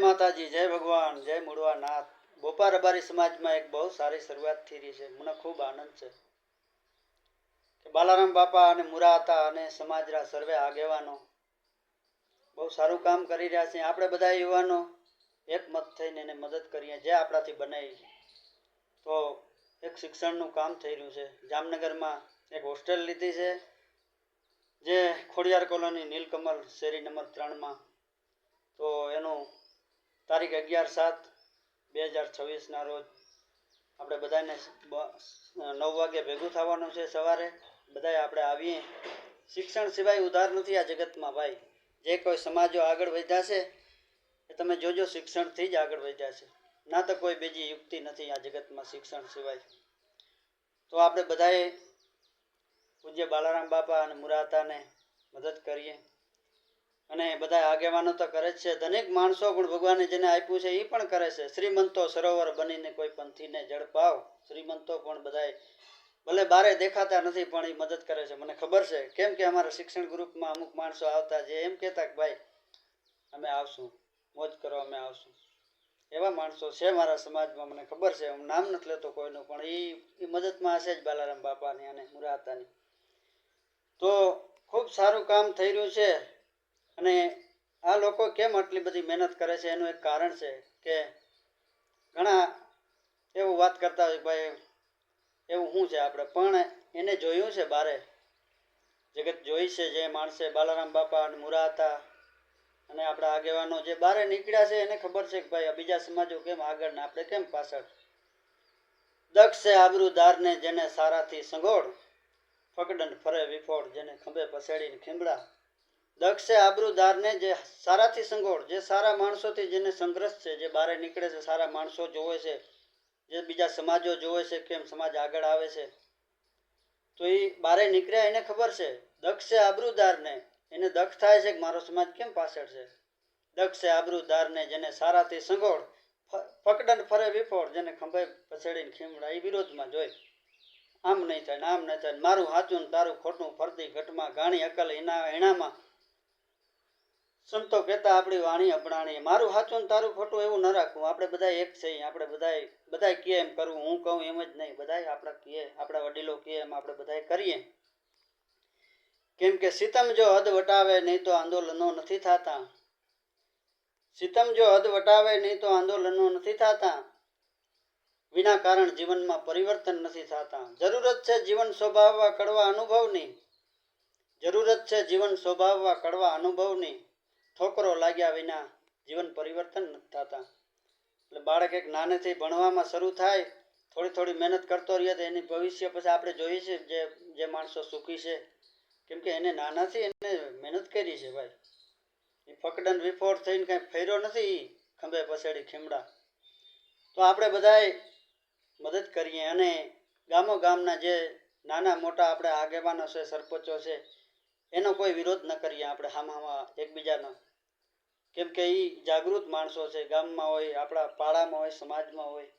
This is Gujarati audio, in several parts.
માતાજી, जय भगवान, जय मुड़वा नाथ। बोपा रबारी समाज में एक बहुत सारी शुरुआत थी रही है। મને ખૂબ આનંદ છે કે બાલારામ બાપા અને મુરાતા અને સમાજના સર્વે આગેવાનો બહુ સારું કામ કરી રહ્યા છે। આપણે બધા યુવાનો એકમત થઈને એને મદદ કરીએ જે આપણાથી બને। તો એક શિક્ષણનું કામ થઈ રહ્યું છે। જામનગરમાં એક હોસ્ટેલ લીધી છે જે ખોડિયાર કોલોની નીલકમલ શેરી નંબર 3 માં। તો એનું તારીખ 11/7/2026 ના રોજ આપણે બધાને 9 વાગે ભેગું થવાનું છે। સવારે બધાએ આપણે આવીએ। શિક્ષણ સિવાય ઉધાર નથી આ જગતમાં ભાઈ। જે કોઈ સમાજો આગળ વધ્યા છે એ તમે જોજો શિક્ષણથી જ આગળ વધ્યા છે, ના તો કોઈ બીજી યુક્તિ નથી આ જગતમાં શિક્ષણ સિવાય। તો આપણે બધાએ પૂજ્ય બાલારામ બાપા અને મુરાતાને મદદ કરીએ અને બધા આગેવાનો તો કરે જ છે। ધનિક માણસો પણ ભગવાને જેને આપ્યું છે એ પણ કરે છે। શ્રીમંતો સરોવર બનીને કોઈ પંથીને જળ પાવ। શ્રીમંતો પણ બધાએ ભલે બારે દેખાતા નથી પણ એ મદદ કરે છે। મને ખબર છે કેમ કે અમારા શિક્ષણ ગ્રુપમાં અમુક માણસો આવતા જે એમ કહેતા કે ભાઈ અમે આવશું, મોજ કરો અમે આવશું। એવા માણસો છે મારા સમાજમાં, મને ખબર છે। હું નામ નથી લેતો કોઈનું, પણ એ મદદમાં હશે જ બાલારામ બાપાની અને મુરાતાની। તો ખૂબ સારું કામ થઈ રહ્યું છે। અને આ લોકો કેમ આટલી બધી મહેનત કરે છે એનું એક કારણ છે કે ઘણા એવું વાત કરતા હોય ભાઈ એવું શું છે આપણે, પણ એને જોયું છે બારે જગત જોઈ છે। જે માણસે બાલારામ બાપા અને મુરાતા અને આપણા આગેવાનો જે બારે નીકળ્યા છે એને ખબર છે કે ભાઈ બીજા સમાજો કેમ આગળ ને આપણે કેમ પાછળ। દક્ષ છે આબરૂદારને જેને સારાથી સંગોળ, ફકડન ફરે વિફોડ જેને ખંભે પસેડીને ખીમડા। દક્ષ છે આબરૂદારને જે સારાથી સંગોળ, જે સારા માણસોથી જેને સંઘર્ષ છે, જે બારે નીકળે છે, સારા માણસો જોવે છે, જે બીજા સમાજો જોવે છે કેમ સમાજ આગળ આવે છે, તો એ બારે નીકળ્યા એને ખબર છે। દક્ષ છે આબરૂદારને, એને દક્ષ થાય છે કે મારો સમાજ કેમ પાછળ છે। દક્ષ છે આબરૂદારને જેને સારાથી સંગોળ, ફકડન ફરે વિફોડ જેને ખંભે પછેડીને ખીમડા। એ વિરોધમાં જોઈ આમ નહીં થાય ને આમ નહીં થાય, મારું સાચું ને તારું ખોટું ફરતી ઘટમાં ગાણી અકલ એનામાં સંતો કહેતા આપણી વાણી અપણાણી। મારું સાચું ને તારું ખોટું એવું ન રાખવું, આપણે બધા એક છીએ। આપણે બધા કહે એમ કરવું, હું કહું એમ જ નહીં, બધા આપણા કહે, આપણા વડીલો કહે એમ આપણે બધા કરીએ। કેમ કે સિતમ જો હદ વટાવે નહીં તો આંદોલનો નથી થતા। સિતમ જો હદ વટાવે નહીં તો આંદોલનો નથી થતા। વિના કારણ જીવનમાં પરિવર્તન નથી થતા। જરૂરત છે જીવન સ્વભાવવા કડવા અનુભવની, જરૂરત છે જીવન સ્વભાવવા કડવા અનુભવની। ઠોકરો લાગ્યા વિના જીવન પરિવર્તન નથી થતા। એટલે બાળક એક નાનેથી ભણવામાં શરૂ થાય, થોડી થોડી મહેનત કરતો રહીએ તો એની ભવિષ્ય પછી આપણે જોઈએ છીએ જે માણસો સુખી છે કેમ કે એને નાનાથી એને મહેનત કરી છે ભાઈ। એ ફકડન વિફોડ થઈને કાંઈ ફેર્યો નથી ખંભે પસેડી ખીમડા। તો આપણે બધાએ મદદ કરીએ અને ગામો ગામના જે નાના મોટા આપણે આગેવાનો છે, સરપંચો છે, એનો કોઈ વિરોધ ન કરીએ આપણે હામાં એકબીજાનો। કેમ કે એ જાગૃત માણસો છે, ગામમાં હોય, આપણા પાડામાં હોય, સમાજમાં હોય,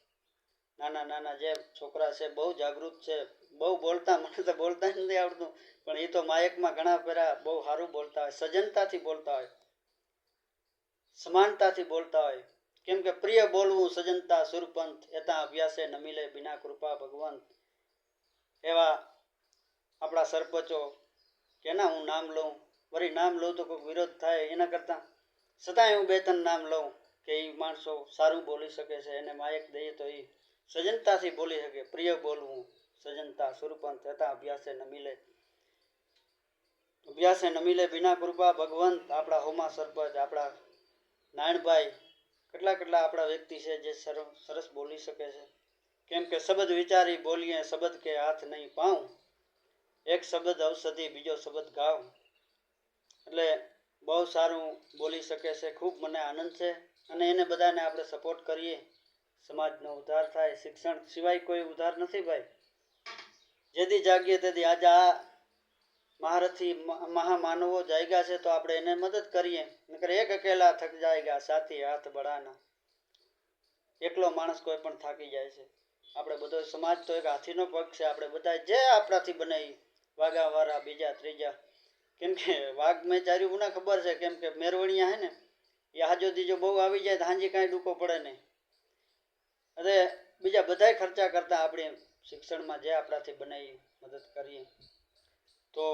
નાના નાના જે છોકરા છે બહુ જાગૃત છે, બહુ બોલતા, મને તો બોલતા જ નથી આવડતું, પણ એ તો માયકમાં ઘણા પેલા બહુ સારું બોલતા હોય, સજનતાથી બોલતા હોય, સમાનતાથી બોલતા હોય। કેમ કે પ્રિય બોલવું સજનતા સુરપંથ, એતા અભ્યાસે ન મિલે બિના કૃપા ભગવંત। એવા આપણા સરપંચો કેના હું નામ લઉં, વળી નામ લઉં તો કોઈ વિરોધ થાય એના કરતાં છતાંય હું 2-3 નામ લઉં કે એ માણસો સારું બોલી શકે છે, એને માયક દઈએ તો એ સજનતાથી બોલી શકે। પ્રિય બોલવું સજનતા સુરપંથ, એતા અભ્યાસે ન મિલે બિના કૃપા ભગવંત। આપણા હોમા સરપંચ, આપણા નાયણભાઈ, કેટલા આપણા વ્યક્તિ છે જે સરસ બોલી શકે છે। કેમ કે શબ્દ વિચારી બોલીએ, શબ્દ કે હાથ નહીં પાઉં, એક શબ્દ ઔષધિ બીજો શબ્દ ગાવ। એટલે બહુ સારું બોલી શકે છે, ખૂબ મને આનંદ છે અને એને બધાને આપણે સપોર્ટ કરીએ, સમાજનો ઉદ્ધાર થાય। શિક્ષણ સિવાય કોઈ ઉદ્ધાર નથી ભાઈ। જેથી જાગીએ તેથી આજે આ મહારથી મહામાનવો જાગ્યા છે તો આપણે એને મદદ કરીએ, નકર એક અકેલા થક જાયગા સાથી હાથ બળાના। એકલો માણસ કોઈ પણ થાકી જાય છે। આપણે બધો સમાજ તો એક હાથીનો પગ છે। આપણે બધા જે આપણાથી બને વાઘાવાળા બીજા ત્રીજા, કેમ કે વાઘ મેં ચાર્યું મને ખબર છે, કેમ કે મેરવણિયા હે ને એ હાજો દીજો બહુ આવી જાય તો હાંજી કાંઈ ડૂકો પડે નહીં. અને બીજા બધાય ખર્ચા કરતા આપણે શિક્ષણમાં જે આપણાથી બનાવી મદદ કરીએ તો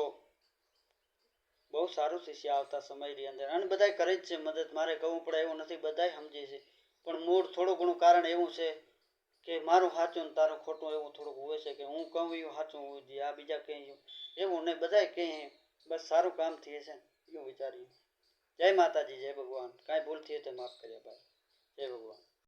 બહુ સારું શિષ્ય આવતા સમયની અંદર. અને બધાય કરે જ છે મદદ, મારે કહવું પડે એવું નથી, બધાય સમજે છે. પણ મૂળ થોડું ઘણું કારણ એવું છે કે મારું સાચું ને તારું ખોટું એવું થોડુંક હોય છે કે હું કહું એવું સાચું હોવું જોઈએ, આ બીજા કંઈ એવું નહીં, બધાય કહે બસ સારું કામ થયે છે એવું વિચારીએ. જય માતાજી, જય ભગવાન. કાંઈ ભૂલ થઈ તો માફ કર્યા ભાઈ. જય ભગવાન.